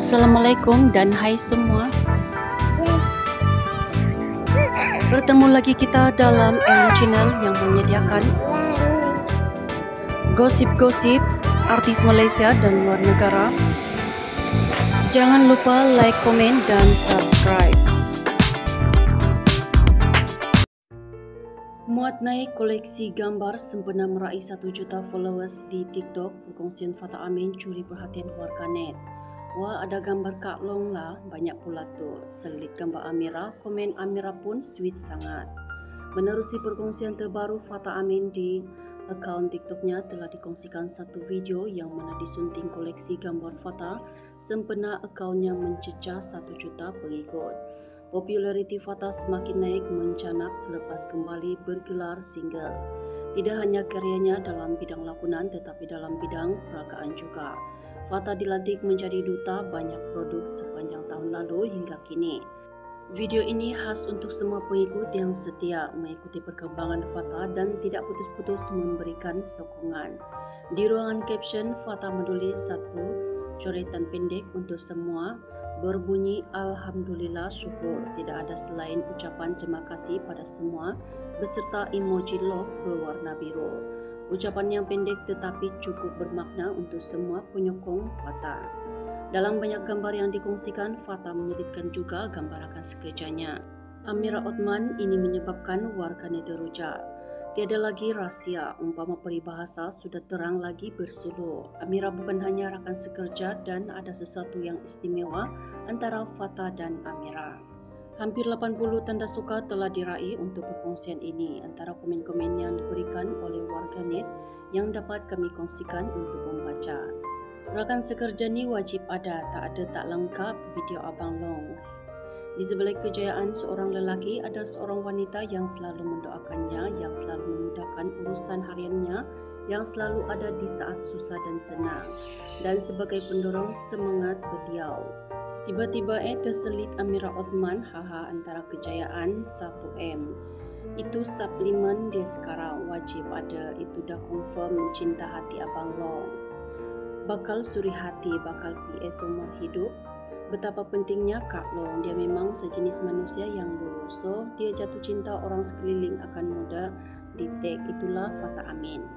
Assalamualaikum dan hai semua. Bertemu lagi kita dalam M Channel yang menyediakan gosip-gosip artis Malaysia dan luar negara. Jangan lupa like, komen dan subscribe. Muat naik koleksi gambar sempena meraih 1 juta followers di TikTok. Perkongsian Fatah Amin curi perhatian warganet. Wah, ada gambar Kak Long lah, banyak pula tu. Selit gambar Amira, komen Amira pun sweet sangat. Menerusi perkongsian terbaru Fatah Amin di akaun TikToknya telah dikongsikan satu video yang mana disunting koleksi gambar Fatah sempena akaunnya mencecah 1 juta pengikut. Populariti Fatah semakin naik mencanak selepas kembali bergelar single. Tidak hanya karyanya dalam bidang lakonan tetapi dalam bidang peragaan juga. Fatah dilantik menjadi duta banyak produk sepanjang tahun lalu hingga kini. Video ini khas untuk semua pengikut yang setia mengikuti perkembangan Fatah dan tidak putus-putus memberikan sokongan. Di ruangan caption, Fatah menulis satu coretan pendek untuk semua berbunyi Alhamdulillah syukur, tidak ada selain ucapan terima kasih pada semua beserta emoji love berwarna biru. Ucapan yang pendek tetapi cukup bermakna untuk semua penyokong Fatah. Dalam banyak gambar yang dikongsikan, Fatah menyelitkan juga gambar akan sekejanya. Amira Othman ini menyebabkan warganet teruja. Tiada lagi rahsia, umpama peribahasa sudah terang lagi bersuluh. Amira bukan hanya rakan sekerja dan ada sesuatu yang istimewa antara Fatah dan Amira. Hampir 80 tanda suka telah diraih untuk perkongsian ini antara komen-komen yang diberikan oleh warganet yang dapat kami kongsikan untuk pembaca. Rakan sekerja ni wajib ada, tak ada tak lengkap video Abang Long. Di sebalik kejayaan seorang lelaki, ada seorang wanita yang selalu mendoakannya, yang selalu memudahkan urusan hariannya, yang selalu ada di saat susah dan senang, dan sebagai pendorong semangat beliau. Tiba-tiba terselit Amira Othman, haha, antara kejayaan 1M. Itu suplemen dia sekarang, wajib ada, itu dah confirm cinta hati Abang Long. Bakal suri hati, bakal PS umur hidup. Betapa pentingnya Kak Long, dia memang sejenis manusia yang lurus. So, dia jatuh cinta orang sekeliling akan mudah di-tag. Itulah Fatah Amin.